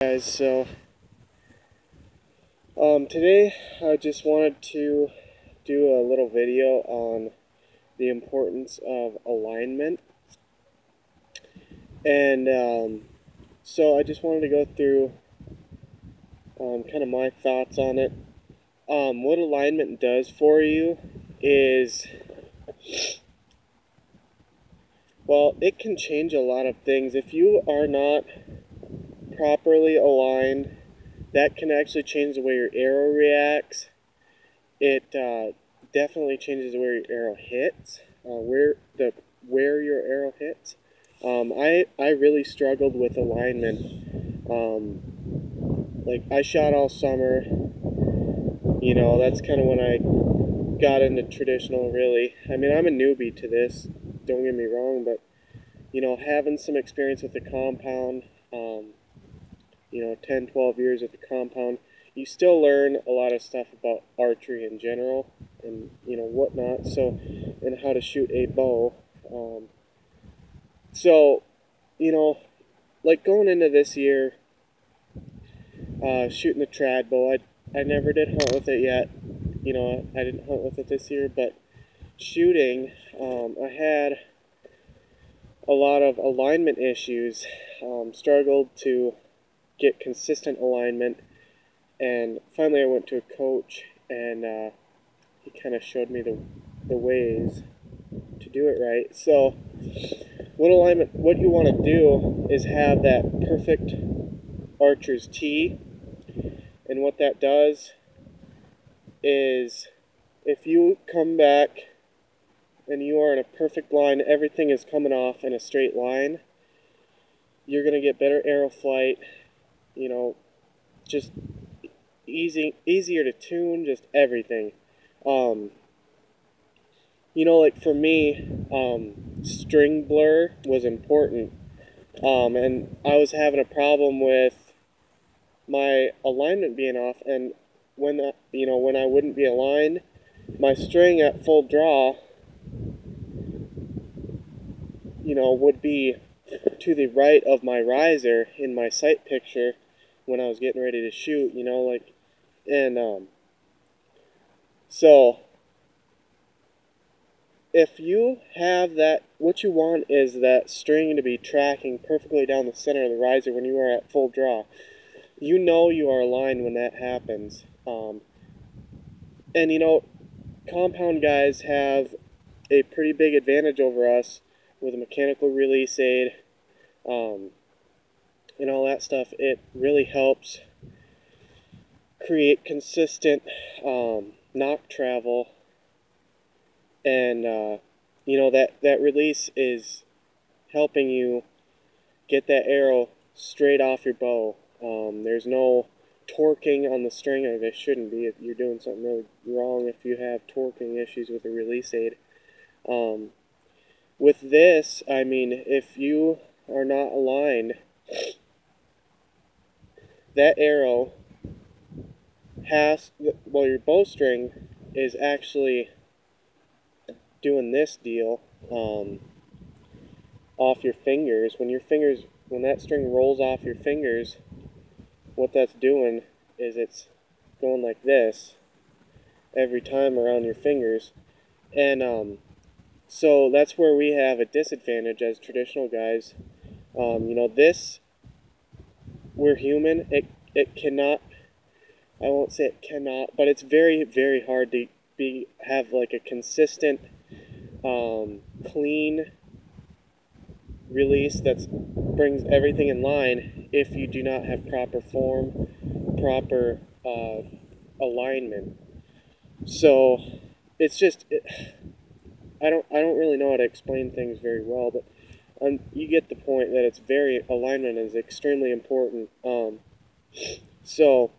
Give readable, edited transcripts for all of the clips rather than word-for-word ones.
Guys, so today I just wanted to do a little video on the importance of alignment, and so I just wanted to go through kind of my thoughts on it. What alignment does for you is, well, it can change a lot of things. If you are not properly aligned, that can actually change the way your arrow reacts. It definitely changes where your arrow hits, where your arrow hits. I really struggled with alignment. Like I shot all summer. That's kind of when I got into traditional. Really, I mean, I'm a newbie to this. Don't get me wrong, but having some experience with the compound. 10, 12 years at the compound, you still learn a lot of stuff about archery in general and, whatnot, so, and how to shoot a bow. So, like going into this year, shooting the trad bow, I never did hunt with it yet. I didn't hunt with it this year, but shooting, I had a lot of alignment issues, struggled to get consistent alignment, and finally I went to a coach, and he kind of showed me the ways to do it right. So what you want to do is have that perfect archer's tee, and what that does is if you come back and you are in a perfect line, everything is coming off in a straight line, you're going to get better arrow flight, just easier to tune, just everything. Like for me, string blur was important, and I was having a problem with my alignment being off, and when I wouldn't be aligned, my string at full draw, would be to the right of my riser in my sight picture when I was getting ready to shoot, so if you have that, what you want is that string to be tracking perfectly down the center of the riser when you are at full draw. You are aligned when that happens. And compound guys have a pretty big advantage over us with a mechanical release aid, and all that stuff. It really helps create consistent nock travel, and that release is helping you get that arrow straight off your bow. There's no torquing on the string, or there shouldn't be. You're doing something really wrong if you have torquing issues with a release aid. With this, I mean, if you are not aligned, that arrow your bowstring is actually doing this deal off your fingers. When that string rolls off your fingers, what that's doing is it's going like this every time around your fingers, and so that's where we have a disadvantage as traditional guys. We're human. It cannot. I won't say it cannot, but it's very, very hard to have like a consistent, clean release that brings everything in line if you do not have proper form, proper alignment. So it's just I don't really know how to explain things very well, but you get the point that alignment is extremely important. So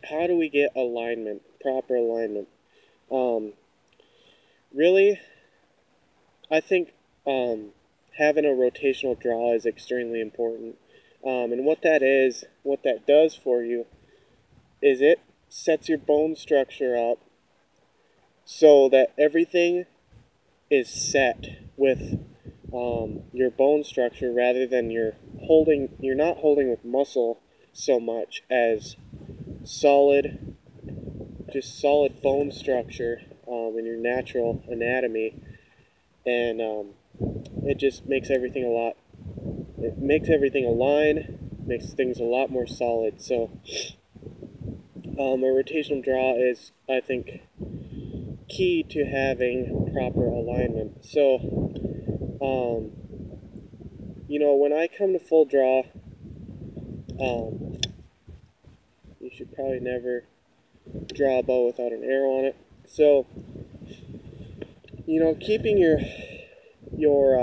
how do we get alignment, proper alignment? Really, I think having a rotational draw is extremely important. And what that does for you is it sets your bone structure up so that everything is set with your bone structure rather than you're not holding with muscle so much as solid, just solid bone structure in your natural anatomy, and it just makes everything it makes everything align, makes things a lot more solid. So a rotational draw is, I think, key to having proper alignment. So, when I come to full draw, you should probably never draw a bow without an arrow on it. So, keeping your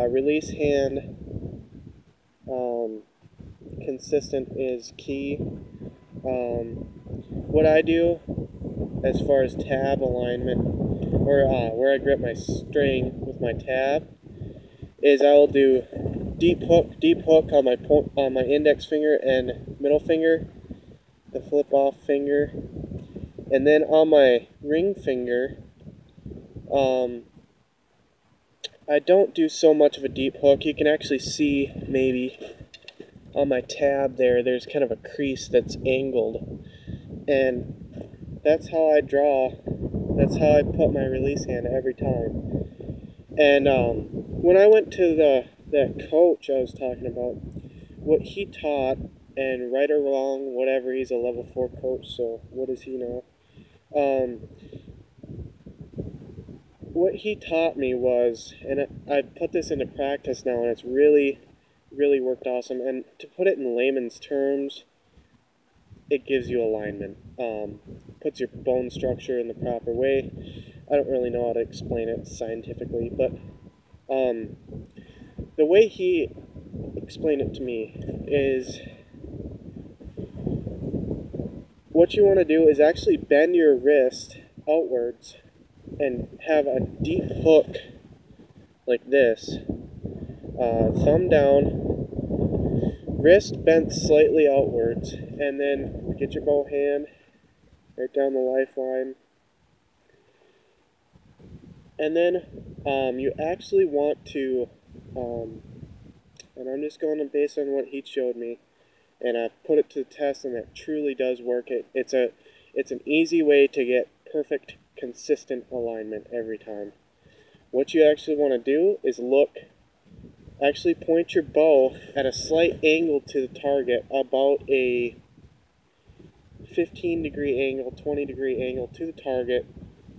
release hand consistent is key. What I do as far as tab alignment, or where I grip my string with my tab, is I will do deep hook on my index finger and middle finger, the flip off finger, and then on my ring finger, I don't do so much of a deep hook. You can actually see maybe on my tab there's kind of a crease that's angled, and that's how I draw. That's how I put my release hand every time. And when I went to that coach I was talking about, what he taught, and right or wrong, whatever, he's a level 4 coach, so what does he know? What he taught me was, and I put this into practice now, and it's really, really worked awesome. And to put it in layman's terms, it gives you alignment. Puts your bone structure in the proper way. I don't really know how to explain it scientifically, but the way he explained it to me is, what you want to do is actually bend your wrist outwards and have a deep hook like this, thumb down, wrist bent slightly outwards, and then get your bow hand right down the lifeline. And then you actually want to, and I'm just going based on what he showed me, and I've put it to the test, and it truly does work. It's an easy way to get perfect, consistent alignment every time. What you actually want to do is actually point your bow at a slight angle to the target, about a 15-degree angle, 20-degree angle to the target.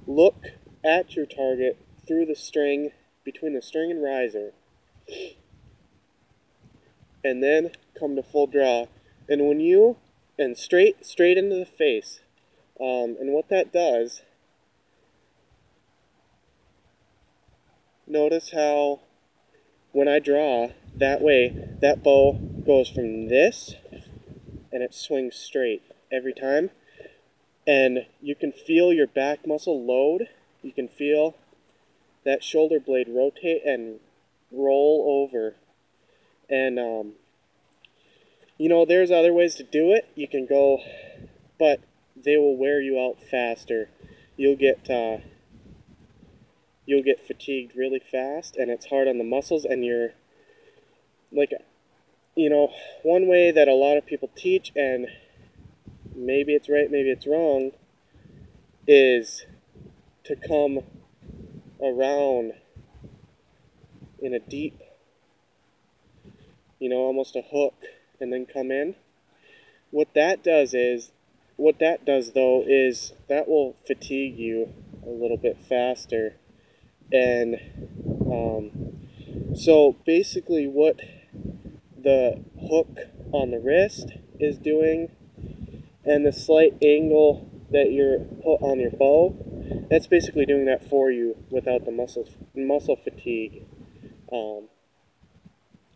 Look at your target through the string, between the string and riser, and then come to full draw. And straight into the face. And what that does, notice how when I draw that way, that bow goes from this and it swings straight every time. And you can feel your back muscle load. You can feel that shoulder blade rotate and roll over. And there's other ways to do it. You can go, but they will wear you out faster. You'll get fatigued really fast, and it's hard on the muscles. And you're like, one way that a lot of people teach, and maybe it's right, maybe it's wrong, is to come around in a deep, almost a hook, and then come in. What that does though is that will fatigue you a little bit faster. And so basically what the hook on the wrist is doing, and the slight angle that you're put on your bow, that's basically doing that for you without the muscle fatigue.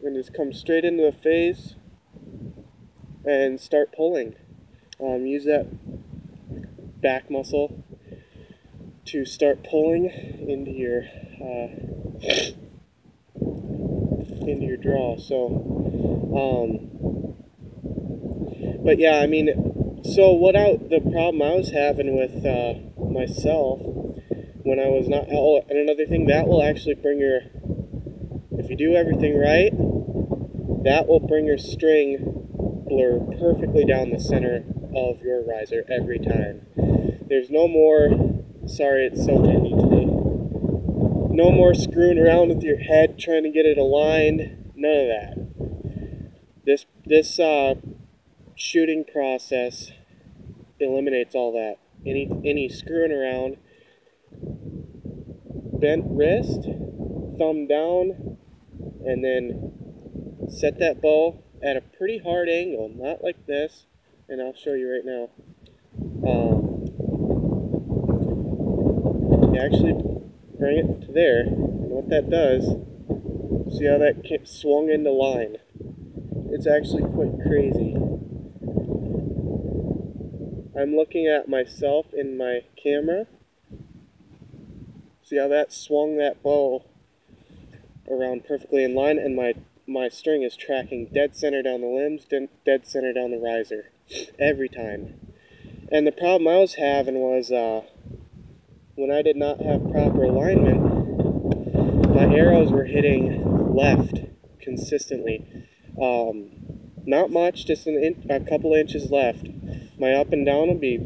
And just come straight into the face and start pulling. Use that back muscle to start pulling into your draw. So, but yeah, I mean, so the problem I was having with myself when I was not, and another thing that will actually bring if you do everything right, that will bring your string blur perfectly down the center of your riser every time. There's no more, sorry it's so windy today, no more screwing around with your head trying to get it aligned, none of that. This shooting process eliminates all that. Any screwing around, bent wrist, thumb down, and then set that bow at a pretty hard angle, not like this, and I'll show you right now. You actually bring it to there, and what that does, see how that swung into line? It's actually quite crazy. I'm looking at myself in my camera. See how that swung that bow around perfectly in line, and my string is tracking dead center down the limbs, dead center down the riser, every time. And the problem I was having was when I did not have proper alignment, my arrows were hitting left consistently. Not much, just a couple inches left. My up and down would be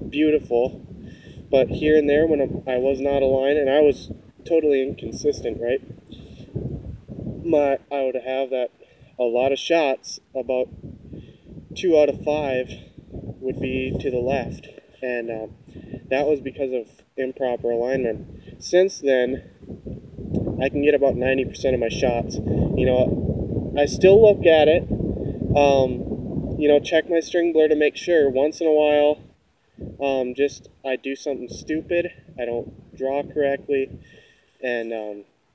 beautiful, but here and there when I was not aligned, and I was totally inconsistent, right? I would have that a lot of shots, about 2 out of 5 would be to the left, and that was because of improper alignment. Since then, I can get about 90% of my shots. You know, I still look at it, you know, check my string blur to make sure. Once in a while, I do something stupid, I don't draw correctly, and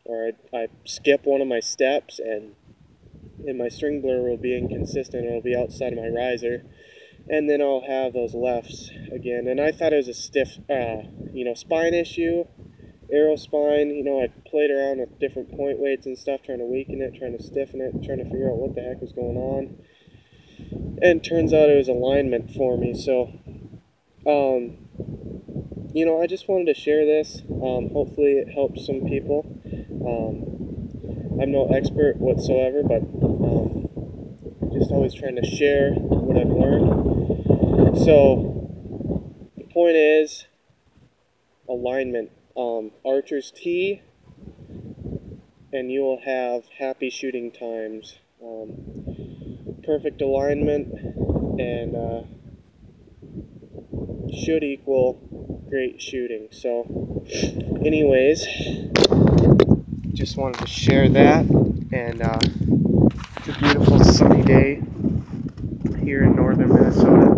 or I skip one of my steps, and my string blur will be inconsistent. It'll be outside of my riser, and then I'll have those lefts again. And I thought it was a stiff, you know, spine issue, arrow spine. You know, I played around with different point weights and stuff, trying to weaken it, trying to stiffen it, trying to figure out what the heck was going on. And turns out it was alignment for me. So, you know, I just wanted to share this. Hopefully it helps some people. I'm no expert whatsoever, but just always trying to share what I've learned. So the point is alignment. Archer's tee, and you will have happy shooting times. Perfect alignment and should equal great shooting. So anyways, just wanted to share that, and it's a beautiful sunny day here in northern Minnesota.